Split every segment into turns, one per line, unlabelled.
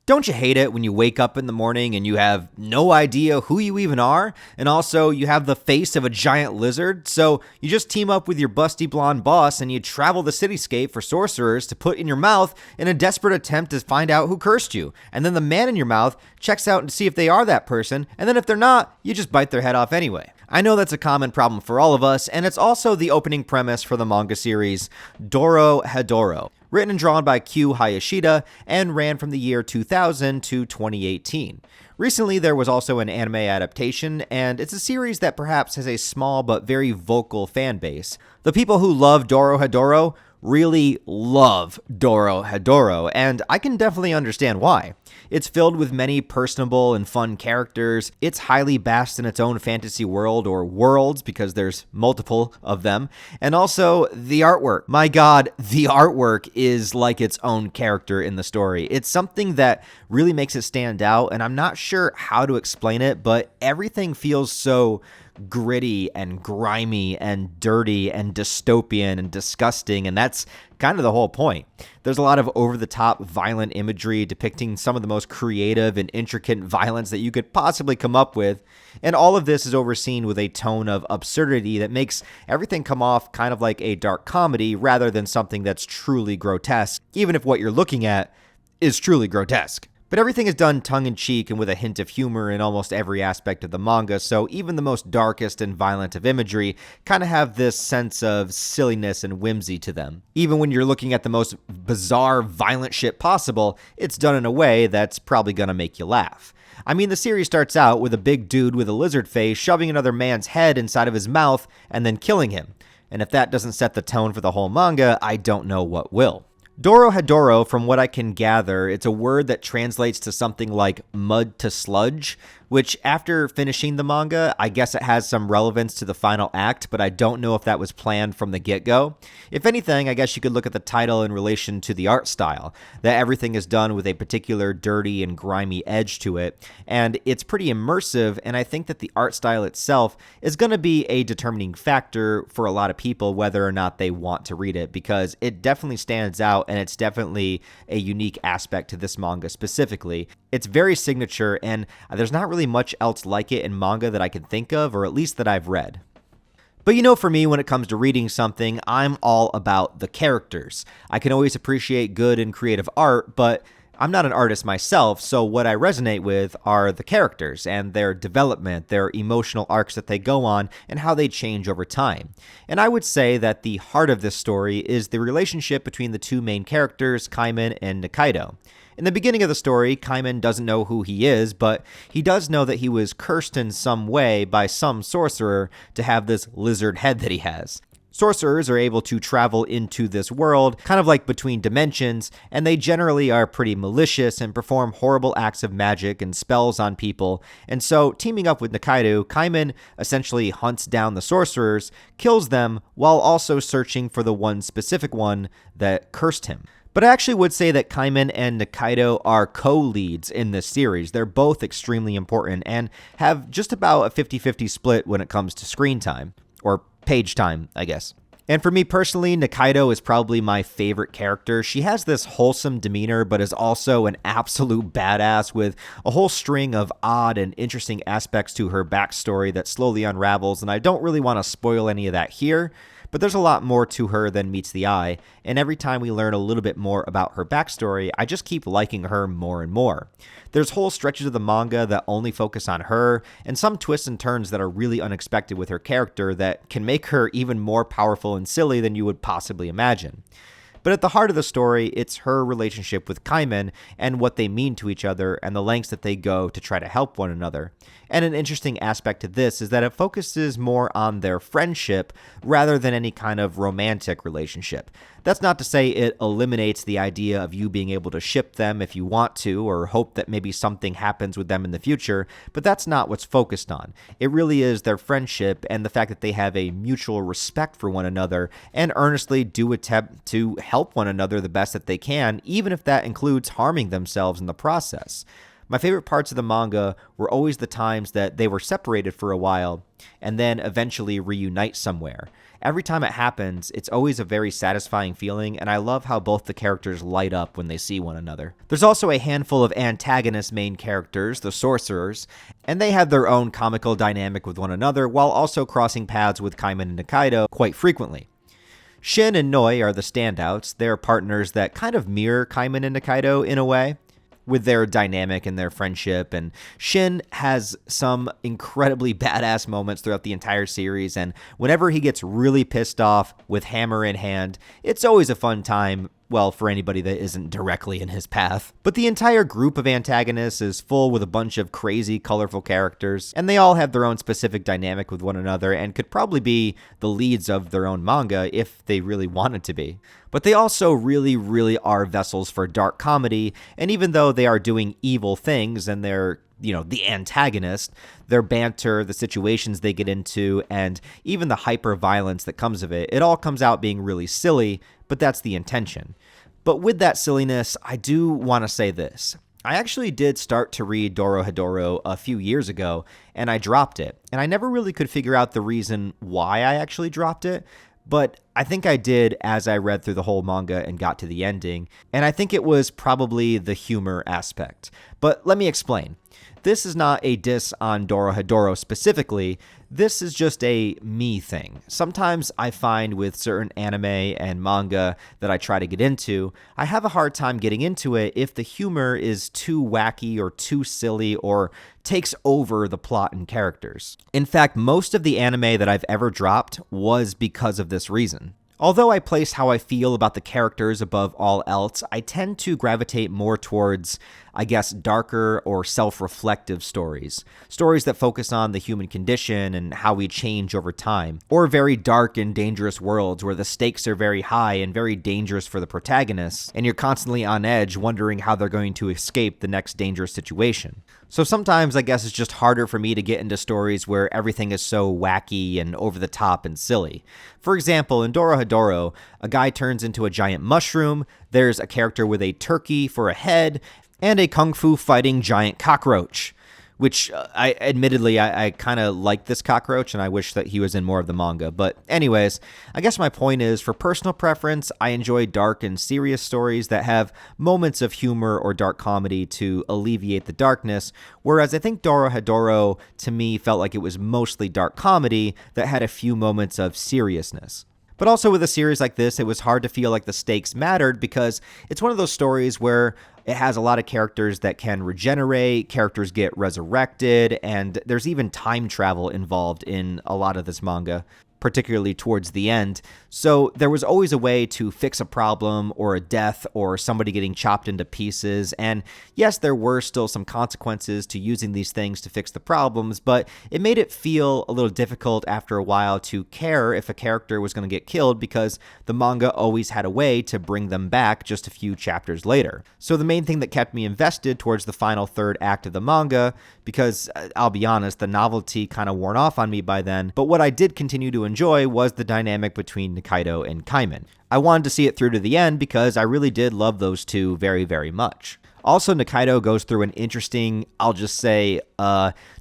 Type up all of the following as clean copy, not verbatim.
Don't you hate it when you wake up in the morning and you have no idea who you even are? And also, you have the face of a giant lizard, so you just team up with your busty blonde boss and you travel the cityscape for sorcerers to put in your mouth in a desperate attempt to find out who cursed you. And then the man in your mouth checks out to see if they are that person, and then if they're not, you just bite their head off anyway. I know that's a common problem for all of us, and it's also the opening premise for the manga series DOROHEDORO, written and drawn by Q Hayashida and ran from the year 2000 to 2018. Recently, there was also an anime adaptation, and it's a series that perhaps has a small but very vocal fan base. The people who love DOROHEDORO really love DOROHEDORO, and I can definitely understand why. It's filled with many personable and fun characters. It's highly based in its own fantasy world, or worlds, because there's multiple of them. And also, the artwork. My god, the artwork is like its own character in the story. It's something that really makes it stand out, and I'm not sure how to explain it, but everything feels so gritty and grimy and dirty and dystopian and disgusting, and that's kind of the whole point. There's a lot of over-the-top violent imagery depicting some of the most creative and intricate violence that you could possibly come up with, and all of this is overseen with a tone of absurdity that makes everything come off kind of like a dark comedy rather than something that's truly grotesque, even if what you're looking at is truly grotesque. But everything is done tongue-in-cheek and with a hint of humor in almost every aspect of the manga, so even the most darkest and violent of imagery kind of have this sense of silliness and whimsy to them. Even when you're looking at the most bizarre, violent shit possible, it's done in a way that's probably gonna make you laugh. I mean, the series starts out with a big dude with a lizard face shoving another man's head inside of his mouth and then killing him. And if that doesn't set the tone for the whole manga, I don't know what will. DOROHEDORO, from what I can gather, it's a word that translates to something like mud to sludge, which after finishing the manga, I guess it has some relevance to the final act, but I don't know if that was planned from the get-go. If anything, I guess you could look at the title in relation to the art style, that everything is done with a particular dirty and grimy edge to it, and it's pretty immersive, and I think that the art style itself is going to be a determining factor for a lot of people whether or not they want to read it, because it definitely stands out, and it's definitely a unique aspect to this manga specifically. It's very signature, and there's not really much else like it in manga that I can think of, or at least that I've read. But you know, for me, when it comes to reading something, I'm all about the characters. I can always appreciate good and creative art, but I'm not an artist myself, so what I resonate with are the characters and their development, their emotional arcs that they go on, and how they change over time. And I would say that the heart of this story is the relationship between the two main characters, Kaiman and Nikaido. In the beginning of the story, Kaiman doesn't know who he is, but he does know that he was cursed in some way by some sorcerer to have this lizard head that he has. Sorcerers are able to travel into this world, kind of like between dimensions, and they generally are pretty malicious and perform horrible acts of magic and spells on people. And so, teaming up with Nikaido, Kaiman essentially hunts down the sorcerers, kills them, while also searching for the one specific one that cursed him. But I actually would say that Kaiman and Nikaido are co-leads in this series. They're both extremely important and have just about a 50-50 split when it comes to screen time, or page time, I guess. And for me personally, Nikaido is probably my favorite character. She has this wholesome demeanor, but is also an absolute badass with a whole string of odd and interesting aspects to her backstory that slowly unravels, and I don't really want to spoil any of that here. But there's a lot more to her than meets the eye, and every time we learn a little bit more about her backstory, I just keep liking her more and more. There's whole stretches of the manga that only focus on her, and some twists and turns that are really unexpected with her character that can make her even more powerful and silly than you would possibly imagine. But at the heart of the story, it's her relationship with Kaiman and what they mean to each other and the lengths that they go to try to help one another. And an interesting aspect to this is that it focuses more on their friendship rather than any kind of romantic relationship. That's not to say it eliminates the idea of you being able to ship them if you want to, or hope that maybe something happens with them in the future, but that's not what's focused on. It really is their friendship and the fact that they have a mutual respect for one another and earnestly do attempt to help one another the best that they can, even if that includes harming themselves in the process. My favorite parts of the manga were always the times that they were separated for a while and then eventually reunite somewhere. Every time it happens, it's always a very satisfying feeling, and I love how both the characters light up when they see one another. There's also a handful of antagonist main characters, the sorcerers, and they have their own comical dynamic with one another while also crossing paths with Kaiman and Nikaido quite frequently. Shin and Noi are the standouts. They're partners that kind of mirror Kaiman and Nikaido in a way, with their dynamic and their friendship, and Shin has some incredibly badass moments throughout the entire series, and whenever he gets really pissed off with hammer in hand, it's always a fun time, well, for anybody that isn't directly in his path. But the entire group of antagonists is full with a bunch of crazy, colorful characters, and they all have their own specific dynamic with one another and could probably be the leads of their own manga if they really wanted to be. But they also really are vessels for dark comedy, and even though they are doing evil things and they're the antagonist, their banter, the situations they get into, and even the hyper violence that comes of it, it all comes out being really silly, but that's the intention. But with that silliness, I do want to say this. I actually did start to read DOROHEDORO a few years ago, and I dropped it. And I never really could figure out the reason why I actually dropped it, but I think I did as I read through the whole manga and got to the ending, and I think it was probably the humor aspect. But let me explain. This is not a diss on DOROHEDORO specifically, this is just a me thing. Sometimes I find with certain anime and manga that I try to get into, I have a hard time getting into it if the humor is too wacky or too silly or takes over the plot and characters. In fact, most of the anime that I've ever dropped was because of this reason. Although I place how I feel about the characters above all else, I tend to gravitate more towards, I guess, darker or self-reflective stories. Stories that focus on the human condition and how we change over time. Or very dark and dangerous worlds where the stakes are very high and very dangerous for the protagonists, and you're constantly on edge wondering how they're going to escape the next dangerous situation. So sometimes I guess it's just harder for me to get into stories where everything is so wacky and over the top and silly. For example, in DOROHEDORO, a guy turns into a giant mushroom, there's a character with a turkey for a head, and a kung fu fighting giant cockroach. Which, I kind of like this cockroach, and I wish that he was in more of the manga. But anyways, I guess my point is, for personal preference, I enjoy dark and serious stories that have moments of humor or dark comedy to alleviate the darkness, whereas I think DOROHEDORO, to me, felt like it was mostly dark comedy that had a few moments of seriousness. But also with a series like this, it was hard to feel like the stakes mattered because it's one of those stories where it has a lot of characters that can regenerate, characters get resurrected, and there's even time travel involved in a lot of this manga, particularly towards the end. So there was always a way to fix a problem or a death or somebody getting chopped into pieces. And yes, there were still some consequences to using these things to fix the problems, but it made it feel a little difficult after a while to care if a character was going to get killed because the manga always had a way to bring them back just a few chapters later. So the main thing that kept me invested towards the final third act of the manga, because I'll be honest, the novelty kind of worn off on me by then, but what I did continue to enjoy was the dynamic between Nikaido and Kaiman. I wanted to see it through to the end because I really did love those two very much. Also, Nikaido goes through an interesting, I'll just say,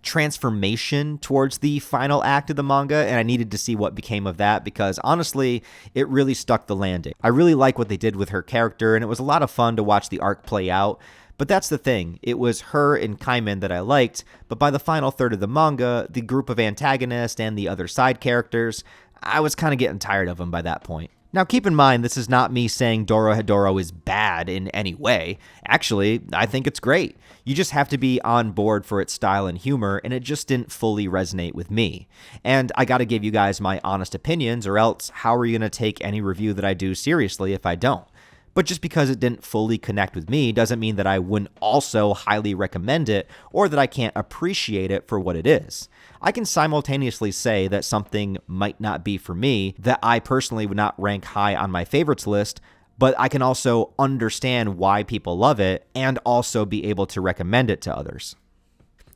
transformation towards the final act of the manga, and I needed to see what became of that because, honestly, it really stuck the landing. I really like what they did with her character, and it was a lot of fun to watch the arc play out. But that's the thing, it was her and Kaiman that I liked, but by the final third of the manga, the group of antagonists and the other side characters, I was kind of getting tired of them by that point. Now keep in mind, this is not me saying DOROHEDORO is bad in any way. Actually, I think it's great. You just have to be on board for its style and humor, and it just didn't fully resonate with me. And I gotta give you guys my honest opinions, or else how are you gonna take any review that I do seriously if I don't? But just because it didn't fully connect with me doesn't mean that I wouldn't also highly recommend it or that I can't appreciate it for what it is. I can simultaneously say that something might not be for me, that I personally would not rank high on my favorites list, but I can also understand why people love it and also be able to recommend it to others.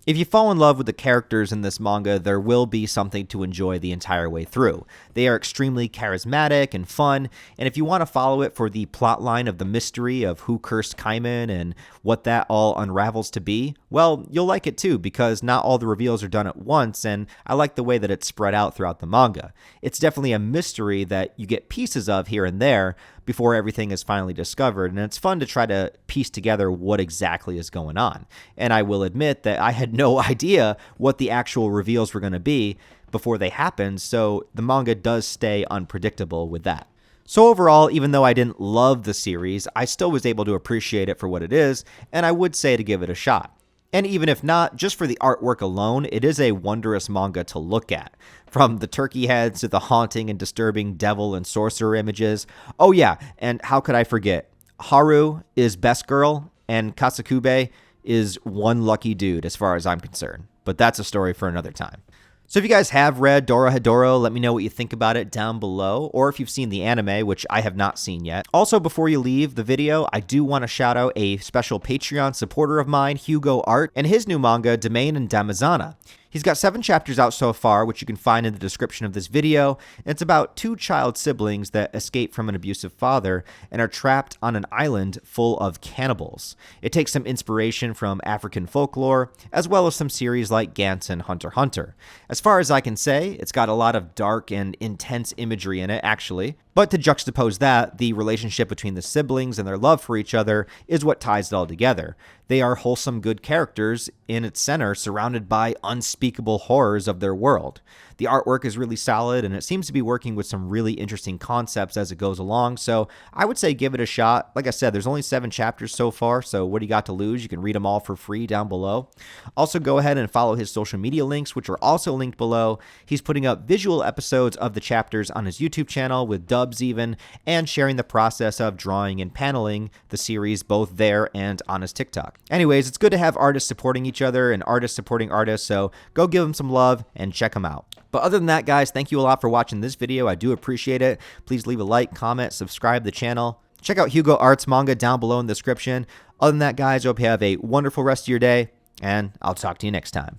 If you fall in love with the characters in this manga, there will be something to enjoy the entire way through. They are extremely charismatic and fun, and if you want to follow it for the plotline of the mystery of who cursed Kaiman and what that all unravels to be, well, you'll like it too, because not all the reveals are done at once, and I like the way that it's spread out throughout the manga. It's definitely a mystery that you get pieces of here and there before everything is finally discovered, and it's fun to try to piece together what exactly is going on. And I will admit that I had no idea what the actual reveals were going to be before they happened, so the manga does stay unpredictable with that. So overall, even though I didn't love the series, I still was able to appreciate it for what it is, and I would say to give it a shot. And even if not, just for the artwork alone, it is a wondrous manga to look at. From the turkey heads to the haunting and disturbing devil and sorcerer images. Oh yeah, and how could I forget? Haru is best girl, and Kasakube is one lucky dude as far as I'm concerned. But that's a story for another time. So if you guys have read DOROHEDORO, let me know what you think about it down below, or if you've seen the anime, which I have not seen yet. Also, before you leave the video, I do want to shout out a special Patreon supporter of mine, HugoArt, and his new manga, Domain and Damazana. He's got 7 chapters out so far, which you can find in the description of this video. And it's about 2 child siblings that escape from an abusive father and are trapped on an island full of cannibals. It takes some inspiration from African folklore, as well as some series like Gantz and Hunter x Hunter. As far as I can say, it's got a lot of dark and intense imagery in it, actually. But to juxtapose that, the relationship between the siblings and their love for each other is what ties it all together. They are wholesome, good characters in its center, surrounded by unspeakable horrors of their world. The artwork is really solid, and it seems to be working with some really interesting concepts as it goes along, so I would say give it a shot. Like I said, there's only 7 chapters so far, so what do you got to lose? You can read them all for free down below. Also, go ahead and follow his social media links, which are also linked below. He's putting up visual episodes of the chapters on his YouTube channel, with dubs even, and sharing the process of drawing and paneling the series both there and on his TikTok. Anyways, it's good to have artists supporting each other and artists supporting artists, so go give them some love and check them out. But other than that, guys, thank you a lot for watching this video. I do appreciate it. Please leave a like, comment, subscribe to the channel. Check out HugoArt's manga down below in the description. Other than that, guys, I hope you have a wonderful rest of your day, and I'll talk to you next time.